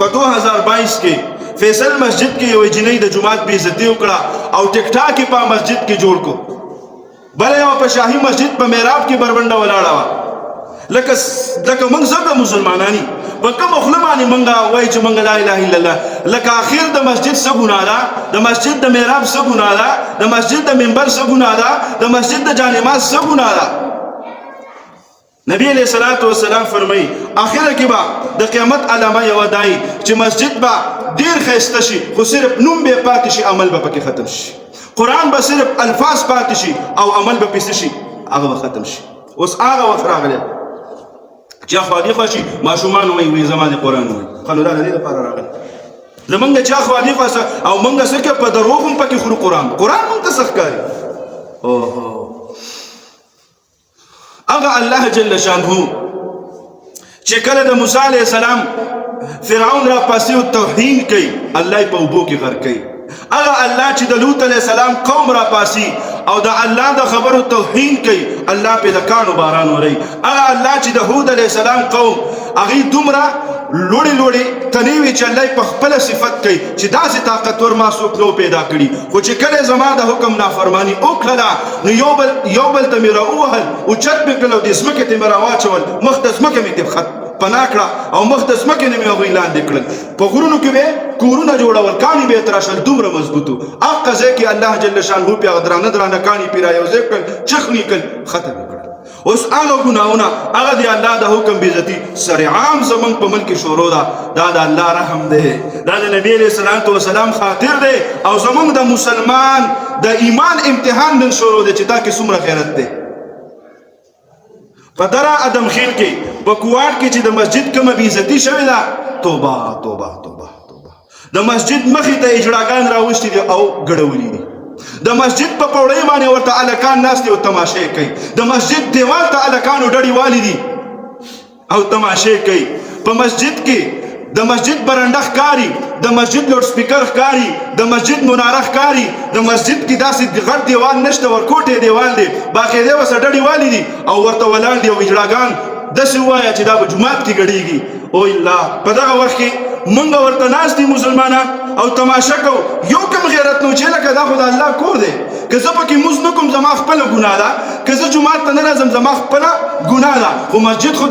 په 2022 کې فیصل مسجد کې یو جنۍ د جمعات بې عزتي وکړه او ټیک ټاک یې په مسجد کې جوړ کو. بله یو په شاهي مسجد په محراب کې بربنډه ولاړه وه. لکه موږ څنګه مسلمانان په کومه خوله باندې موږ وایو چې موږ لا اله الا الله. لکه اخر د مسجد څه ګناه ده، د مسجد د محراب څه ګناه ده، د مسجد د منبر څه ګناه ده، د مسجد د جانماز څه ګناه ده. نبی علیہ الصلوۃ والسلام فرمایي اخره کې به د قیامت علامه یو دای چې مسجد به ډیر ښایسته شي خو صرف نوم به پاتې شي، عمل به پکې ختم شي. قرآن به صرف الفاظ پاتې شي او عمل به پسې شي، هغه به ختم شي. اوس هغه وخت راغلی چې خوادي خوشي ماشومان وایي زما د قرآن وایي خلو دا د دې لپاره راغلی. زمونږ چا خوادي خوښه او موږ څه کې په دروغ هم پکې خورو. قرآن موږ ته څه ښکاري. هغه الله جل شانه چې کله د موسی علیه السلام فرعون را پاسې او توهین کوي، الله یې په اوبو کې غرق کوي. هغه الله چې د لوط علیه السلام قوم را پاسي او د الله د خبرو توهین کوي، الله په د کانو باران وري. هغه الله چې د هود علیه السلام قوم هغه دومره لوړې لوړې تنې وي چې الله په خپل صفت کوي چې داسې طاقتور ما څوک نو پیدا کړي. خو چې کله زما د حکم نافرمانی وکړله نو یو بل ته مې راووهل، اوچت مې کړل او د ځمکې ته مې راواچول، مخ د ځمکې مې پناه کړه او مخ د ځمکې نه مې هغوی لاندې کړل. په غرونو کې به کورونه جوړول، کاڼي به یې تراشل، دومره مضبوط وو. هغه ځای کې الله جل شانه بیا درانه درانه کاڼي پې رایوځای کړل، چخني کړل، ختم یې کړل. اوس هغه ګناهونه هغه د الله د حکم بې عزتي سر عام زمونږ په ملک کې شروع ده. دا د الله رحم دی، دا د نبي علیه الصلوۃ والسلام خاطر دی او زمونږ د مسلمان د ایمان امتحان نن شروع دی چې دا کې څومره خیرت دی. په دره ادم خیل کې په کوواټ کې چې د مسجد کومه بې عزتي شوې ده، توبه توبه توبه توبه. د مسجد مخې ته اجړاګان راوستي دي او ګډولي دي. د مسجد په پوړۍ باندې ورته الکان ناست دي او تماشې کوي. د مسجد دیوال ته الکانو ډډې والي دي او تماشې کوي. په مسجد کې د مسجد برنډه ښکاري، د مسجد لوډ سپیکر ښکاري، د مسجد مناره ښکاري. د مسجد کې داسې غټ دیوال نشته، ورکوټې دیوال دی، باقاعده ورسره ډډې والي دي او ورته ولاړ دي او اجړاګان داسې ووایه چې دا به جومات کې ګډېږي. او الله په دغه وخت کې مونږ ورته ناست دي مسلمانان او تماشه کوو. یو کم غیرت نو چې لکه دا خو د الله کور دی، که زه پکې مونځ نه کوم زما خپله ګناه ده، که زه جومات ته نه راځم زما خپله ګناه ده. خو مسجد خو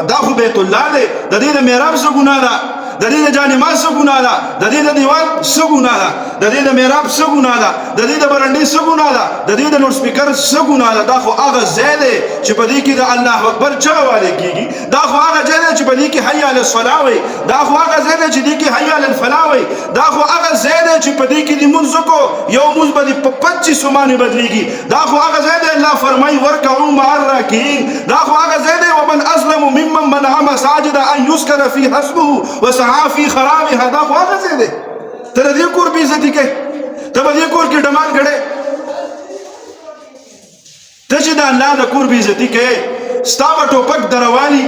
دا خو بیت الله دی، د دې د محراب څه ګناه ده، د دې د جانماز څه ګناه ده، د دې د دیوال څه ګناه ده، د دې د محراب څه ګناه ده، د دې د برنډې څه ګناه ده، د دې د لوډ سپیکر څه ګناه ده. دا خو هغه ځای دی چې په دې کې د الله اکبر چغه والی کېږي. دا خو هغه ځای دی چې په دې کې حي علی الصلاة وایي. دا خو هغه ځای دی چې دې کې حي علی الفلاح وایي. دا خو هغه ځای دی چې په دې کې د مونځ وکړو یو مونځ به دې په 25 باندې بدلېږي. دا خو هغه ځای دی الله فرمایي ورکعوا مع الراکعین. دا خو هغه ځای دی ومن اظلم ممن منع مساجد ان یذکر فیها اسمه وسعى فی خرابها. دا خو هغه ځای دی. ته د دې کور بې عزتي کوې، ته په دې کور کې ډمان کړې، ته چې د الله د کور بې عزتي کوې، ستا به ټوپک دروالي،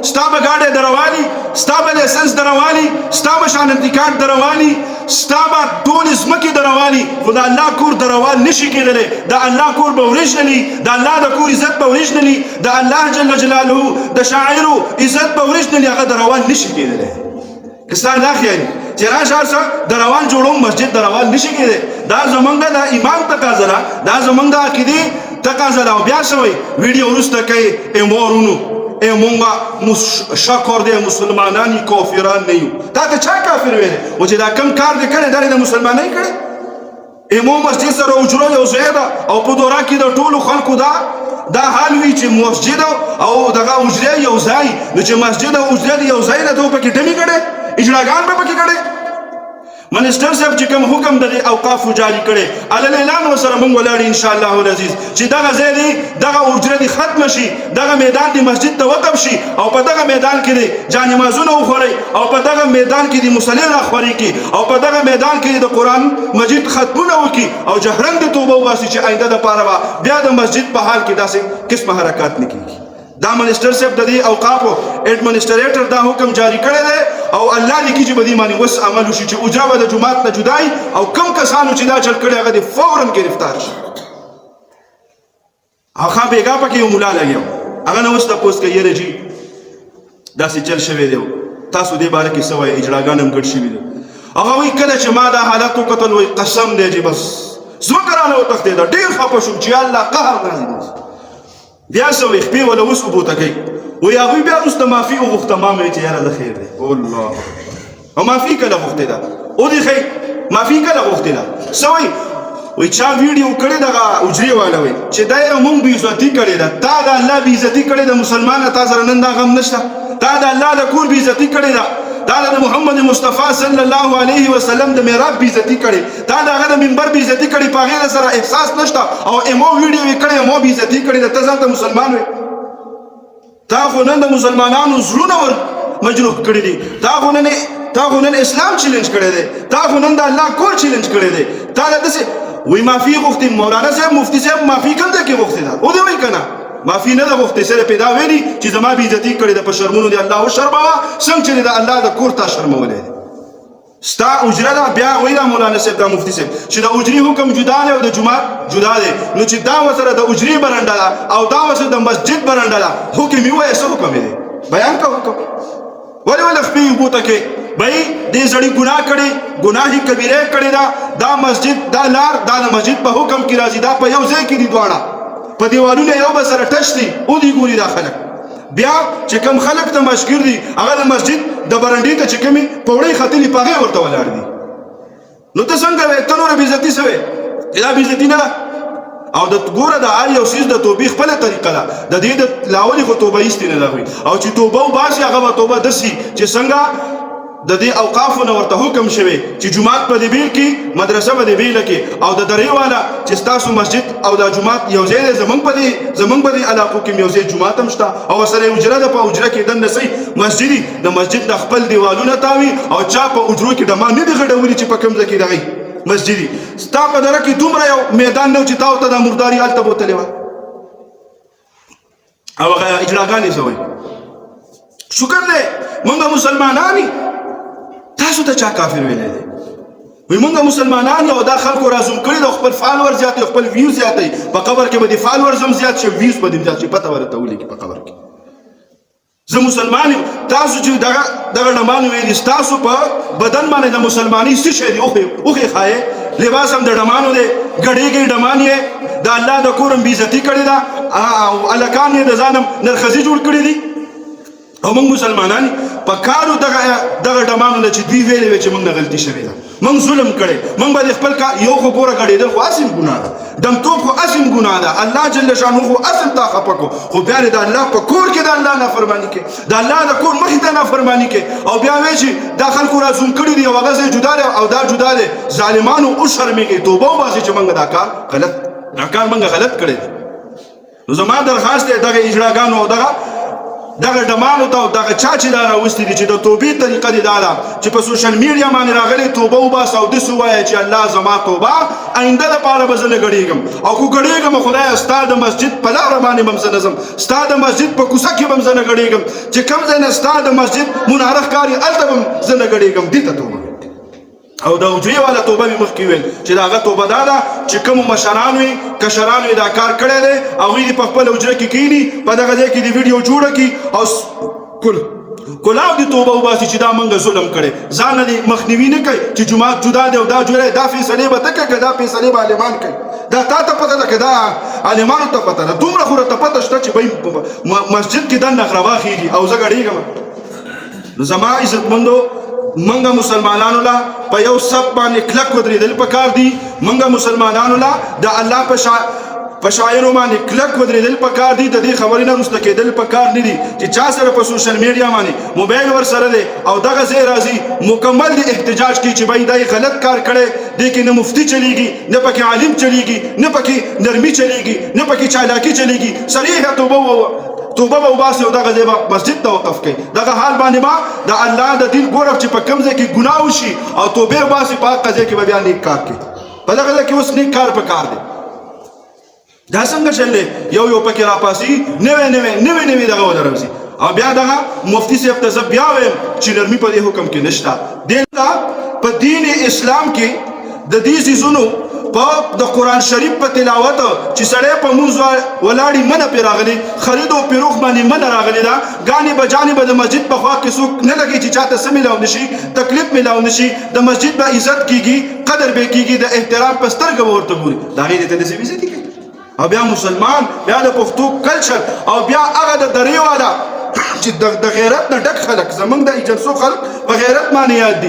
ستا به ګاډی دروالي، ستا به لایسنس دروالي، ستا به شانتي کارت دروالي، ستا به ټولې ځمکې دروالي، خو د الله کور دروال نشي کېدلی. د الله کور به اوریجنلي، د الله د کور عزت به اوریجنلي، د الله جل جلاله د شاعرو عزت به اوریجنلي هغه دروال نشي کېدلی. که ستا دا خیالي چې راشه هر څه دروال جوړوم، مسجد دروال نشي کېدی. دا زمونږ د ایمان تقاضا ده، دا زمونږ د عقیدې تقاضا ده. او بیا څه وایي ویډیو وروسته کوي ای مورونو ای مونږ شکر دی مسلمانان کافران نه یو. تا ته چا کافر ویلی و چې دا کم کار دی کړی دا د مسلمانۍ کړی؟ ایمو مسجد سره اجره یو ځای ده او په دوره کې د ټولو خلکو دا حال وي چې مسجد او دغه اجره یو ځای، نو چې مسجد او اجره یو ځای ده ته پکې ډمې کړی، اجراګان به پکې کړی. منسټر صاحب چې کوم حکم د اوقافو جاری کړي علل اعلان ورسره موږ ولاړ ان شاء الله العزیز چې دغه ځای دی دغه اجره دی ختم شي، دغه میدان دی مسجد ته وقف شي او په دغه میدان کې دی جانمازونه وخوري او په دغه میدان کې دی مصلی راخوري کی او په دغه میدان کې د قران مجید ختمونه وکي او جهرن د توبه واسي چې آینده د پاره بیا د مسجد په حال کې داسې قسمه حرکات نه کیږي. دا منسټر صاحب د دې اوقافو ایڈمنسټریټر دا حکم جاری کړی دی او الله لیکي چې بدی باندې وس عمل وشي چې اجابه د جماعت نه جدای او کم کسانو چې دا چل کړي هغه د فورا گرفتار شي. هغه بیګا پکې یو مولا لګیو، هغه نو واست پوسټ کوي یره جی دا سې چل شوی دی تاسو دې باره کې څه وایئ؟ اجراګان هم ګډ شوي دي. هغه وایي کله چې ما دا حالت وکتل وایي قسم دی چې بس ځمکه رانه وتښتېده، ډېر خفه شوم چې یا الله قهر نازل شي. بیا څه وایي خپې وله اوس اوبو ته کوي، وایي هغوی بیا وروسته معافي وغوښته. ما مې وایي چې یاره د خیر دی. الله او معافي کله غوښتې ده؟ ودې ښایي معافي کله غوښتې ده؟ څه وایي؟ وایي چا ویډیو کړې دغه حجرې والا وایي چې دا یې مونږ بېعزتي کړې ده. تا د الله بېعزتي کړې ده مسلمانه، تا سره نن دا غم نشته. تا د الله د کور بېعزتي کړې ده، تا د محمد مصطفی صلی الله علیه وسلم د محراب بېعزتي کړې، تا د هغه د منبر بېعزتي کړې، په هغې سره احساس نشته او ایمو ویډیو یې کړې، ایمو بېعزتي کړې ده. ته ځان ته مسلمان وې؟ تا خو نن د مسلمانانو زړونه ور مجروح کړي دي. تا خو نن اسلام چیلنج کړی دی، تا خو نن د الله کور چیلنج کړی دی. تا د داسې وایي معافي غوښتې. مولانا صاحب مفتي صاحب معافي کوم ځای کې غوښتې ده؟ ودې وایي که نه معافي نه ده غوښتې، صرف یې دا ویلي چې زما بېعزتي کړې ده، په شرمونو دې الله وشرموه څنګه چې د الله د کور تا شرمولی دی. ستا اجره ده. بیا وایي دا مولانا صاحب دا مفتي صاحب چې د اجرې حکم جدا دی او د جومات جدا دی، نو چې دا ورسره د اجرې برنډه ده او دا ورسره د مسجد برنډه ده، حکم یې ووایه څه حکم یې دی؟ بیان که حکم. ولې خپې اوبو ته کې بھئی دې سړي ګناه کړې، ګناه کبیره کړې ده. دا مسجد دا لار دا د مسجد په حکم کې راځي، دا په یو ځای کې دي دواړه، په دیوالونه یو بل سره ټچ دي. ودې ګوري دا خلک. بیا چې کوم خلک ته مشکور دي هغه د مسجد د برنډې ته چې کومې پوړۍ ختلي په هغې ورته ولاړ دي. نو ته څنګه وې؟ ته نوره بېعزتي څه وې؟ دا بېعزتي نه ده. او د ګوره د هر یو څیز د توبې خپله طریقه ده. د دې د لاولې خو توبه ایستې نه ده. او چې توبه وباسي هغه به توبه داسې چې څنګه د دې اوقافو نه ورته حکم شوی چې جومات په دې بیل کې، مدرسه په دې بیله کې، او د درې والا چې ستاسو مسجد او دا جومات یو ځای دی. زمونږ په دې علاقو کې یو ځای جومات هم شته او ورسره یې اجره ده. په اجره کې دننه صحیح مسجد د مسجد د خپل دیوالونه تاوي او چا په اجرو کې ډمان نه دي غډولي چې په کوم ځای کې دغی مسجدي. ستا په دره کې دومره یو میدان نه و چې تا ورته دا مرداري هلته بوتلې وه او هغه اجراګانې څه وایي؟ شکر دی مونږ مسلمانان یو. تاسو ته چا کافر ویلی دی؟ وایي مونږ مسلمانان یو. دا خلکو رازوم کړي د خپل فالور زیات خپل ویو زیاتوي. په قبر کې به د فالورز هم زیات شي، ویوز به دې زیات شي، پته ورته ولیکي په قبر کې. زه مسلمان یم. تاسو چې دغه ډمان ویلي ستاسو په بدن باندې د مسلمانۍ څه شی دی؟ اوښې ښایې، لباس هم د ډمانو دی، ګډېږئ ډمان یې، د الله د کور هم بېعزتي کړې ده او هلکان یې د ځان هم نرخزي جوړ کړي دي. او موږ مسلمانان په کارو دغه ډمانو نه چې دوی ویلې وې چې موږ نه غلطي شوې ده، موږ ظلم کړی، موږ به د خپل یو خو ګوره ګډېدل خو اصل ګناه ده، دمتوب خو اصل ګناه ده، الله جل شانه خو اصل تا خفه کړو، خو بیا د الله په کور کې د الله نافرماني کې، د الله د کور مخې ته نافرماني کې، او بیا وایي چې دا خلکو رازوم کړي دي او هغه ځای جدا دی او دا جدا دی. ظالمانو وشرمېږئ، توبه وباسئ چې موږ دا کار موږ غلط کړی دی. نو زما درخواست دی دغه اجراګانو او دغه ډمانو ته او دغه چا چې دا راوستي دي چې د توبې طریقه دې دا ده چې په سوشل میډیا باندې راغلی توبه وباسه او داسې ووایه چې الله زما توبه آینده دپاره به زه نه ګډېږم، او که ګډېږم خدایه ستا د مسجد په لاره باندې به م زه نه ځم، ستا د مسجد په کوڅه کې به م زه نه ګډېږم، چې کوم ځای نه ستا د مسجد مناره ښکاري هلته به م زه نه ګډېږم. دې ته توبه او د حجرې والا توبه مې مخکې ویل چې د هغه توبه دا ده چې کومو مشرانو یې کشرانو یې دا کار کړی دی هغوی دې په خپله حجره کې کښېني، په دغه ځای کې دې ویډیو جوړه کړي او کلاو دې توبه وباسي چې دا موږ ظلم کړی، ځان نه دې مخنیوي نه کوي چې جومات جدا دی او دا جوړی، دا فیصلې به ته کوې که دا فیصلې به عالمان کوي؟ دا تا ته پته ده که دا عالمانو ته پته ده؟ دومره خو راته پته شته چې بهی مسجد کې دننه غربا خېږي او زه ګډېږم. نو زما عزتمندو منګه مسلمانانو لا په یو سب باندې کلک ودرېدل پکار دي، منګه مسلمانانو لا د الله په شاعرو باندې کلک ودرېدل پکار دي، د دې خبرې نه وروسته کېدل پکار نه دي چې چا سره په سوشل میډیا باندې موبایل ورسره دی او دغه ځای راځي مکمل د احتجاج کوي چې بھائی دا یې غلط کار کړی، دې کې نه مفتي چلیږي، نه پکې عالم چلیږي، نه پکې نرمي چلیږي، نه پکې چالاکي چلیږي، صریحه توبه به وباسي او دغه ځای به مسجد ته وقف کوي. دغه حال باندې به د الله د دین ګوره چې په کوم ځای کې ګناه وشي او توبې وباسي په هغه ځای کې به بیا نیک کار کوي. په دغه ځای کې اوس نیک کار پکار دی. دا څنګه چل دی؟ یو پکې راپاسي نوې دغه ولروځي او بیا دغه مفتي صاحب ته زه بیا وایم چې نرمي په دې حکم کې نشته. دې په دین اسلام کې د دې څیزونو په د قران شریف په تلاوت چې سړی په موږ ولاړی منه پی راغلی خرید او پیروخ باندې منه راغلی دا غانی به جانب د مسجد په خوا کې څوک نه لګي چې چاته سم ملاو نشي تکلیف ملاو نشي د مسجد به عزت کیږي قدر به کیږي د احترام په سترګه ورته ګوري دا غي ته د عزت کیږي او بیا مسلمان بیا د پښتو کلچر او بیا هغه د دریواله چې د غیرت نه ډک خلک زمونږ د جلسو خلک په غیرت باندې یاد دي